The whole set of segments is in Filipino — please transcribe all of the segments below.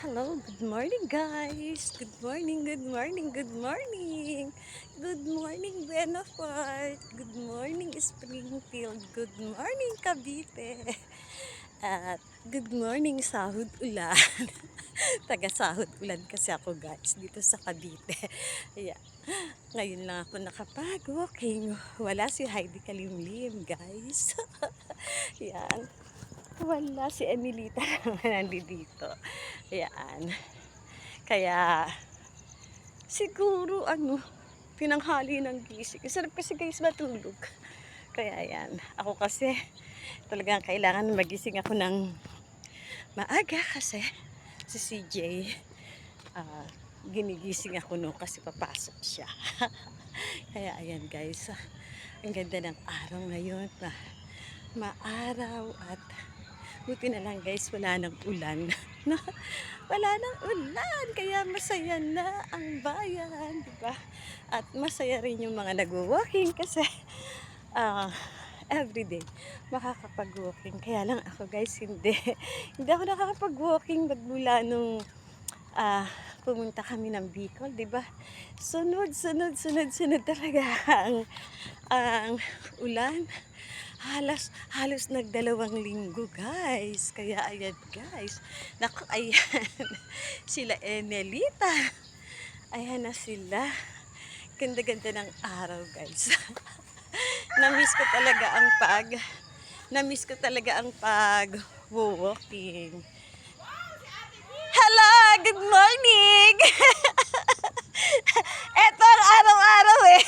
hello. Good morning, guys. Good morning, good morning, good morning. Good morning, Benafort. Good morning, Springfield. Good morning, Cavite. At good morning, Sahod Ulan. Taga Sahod Ulan kasi ako, guys, dito sa Cavite. Yeah. Ngayon lang ako nakapag-walking. Wala si Heidi Kalimlim, guys. Yan. Wala si Emilita naman nandito. Ayan. Kaya, siguro, tinanghali ng gising. Sarap kasi guys matulog. Kaya yan. Ako kasi, talagang kailangan magising ako ng maaga kasi si CJ, ah, ginigising ako no kasi papasok siya. Kaya ayan guys, ang ganda ng araw ngayon. Maaraw at buti na lang guys, wala nang ulan. No? Wala nang ulan, kaya masaya na ang bayan, di ba? At masaya rin yung mga nagwo-walking kasi ah everyday makakapag-walking. Kaya lang ako guys, hindi. Hindi ako nakakapag-walking magmula nung pumunta kami ng Bicol, di ba? Sunod talaga ang ulan. Halos nagdalawang linggo guys. Kaya ayan guys. Naku, ayan. Sila Enelita. Ayan na sila. Ganda-ganda ng araw guys. Namiss ko talaga ang pag walking. Hello, good morning. Eto ang araw-araw eh.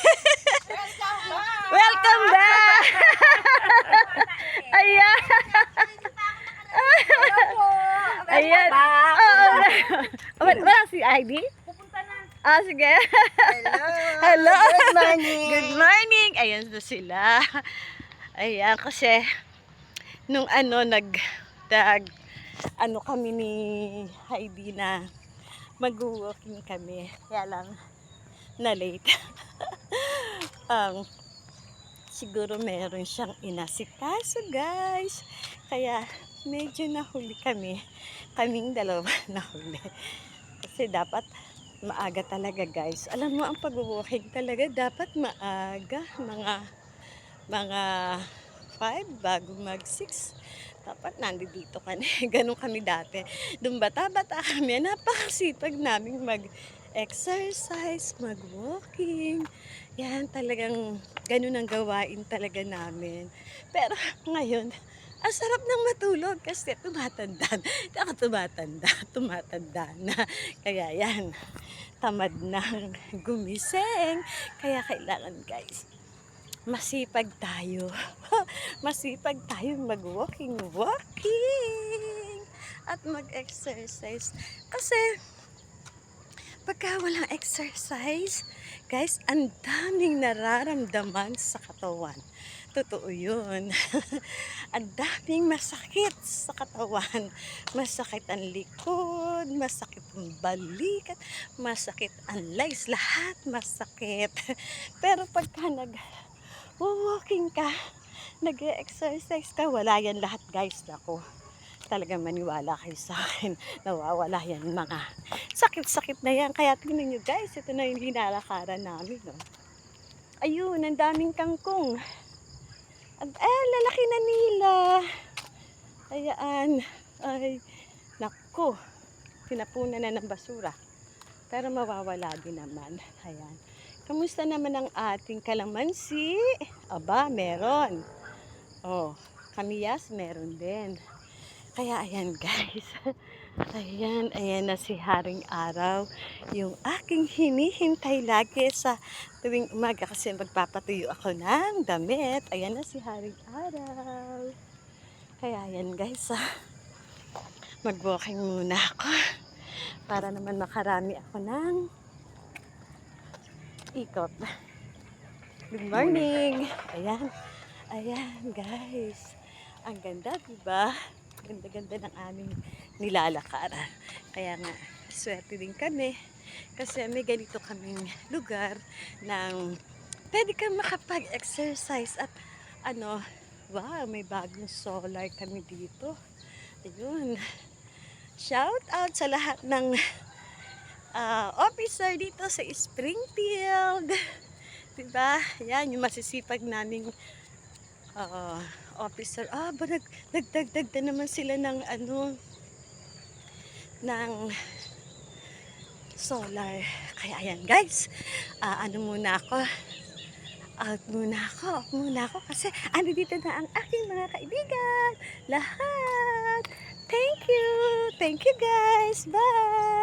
Welcome back. Ayan. Ayan. Wala si ID? Pupunta na. Sige. Hello. Hello. Good morning. Good morning. Ayan na sila. Ayan, kasi nung kami ni Heidi na mag-walking kami. Kaya lang na late. Siguro meron siyang inasikaso guys. Kaya medyo nahuli kami. Kaming dalawa nahuli. Kasi dapat maaga talaga guys. Alam mo ang pag-walking talaga dapat maaga. Mga 5 bago mag 6. Dapat nandito ka na. Ganun kami dati. Doon bata-bata kami. Napakasipag namin mag-exercise, mag-walking. Yan talagang ganun ang gawain talaga namin. Pero ngayon, ang sarap ng matulog kasi tumatanda. Ako tumatanda na. Kaya yan, tamad na gumising. Kaya kailangan guys, masipag tayo. Masipag tayo mag-walking at mag-exercise. Kasi pagka walang exercise, guys, ang daming nararamdaman sa katawan. Totoo yun. Ang daming masakit sa katawan. Masakit ang likod, masakit ang balikat, masakit ang legs, lahat masakit. Pero pagka walking ka, nag-exercise ka, wala yan lahat guys. Ako, talagang maniwala kayo sa akin, nawawala yan mga sakit-sakit na yan. Kaya tingnan nyo guys, ito na yung linalakaran namin. No? Ayun, ang daming kangkong. Lalaki na nila. Ayan, ay, naku, pinapunan na ng basura. Pero mawawala din naman. Ayan. Kamusta naman ang ating kalamansi? Aba, meron. Oh, kamiyas, meron din. Kaya ayan guys. Ayan na si Haring Araw. Yung aking hinihintay lagi sa tuwing umaga kasi magpapatuyo ako ng damit. Ayan na si Haring Araw. Kaya ayan guys. Mag-walking muna ako. Para naman makarami ako ng ikot. Good morning. Ayan guys. Ang ganda, diba? Ganda-ganda ng aming nilalakaran. Kaya nga, swerte din kami. Kasi may ganito kaming lugar ng pwede kang makapag-exercise at wow, may bagong solar kami dito. Ayun. Shout out sa lahat ng officer dito sa Springfield. Diba? Yan, yung masisipag naming officer. Nagdagdag na naman sila ng ng solar. Kaya ayan guys, out muna ako kasi dito na ang aking mga kaibigan. Lahat. Thank you guys. Bye.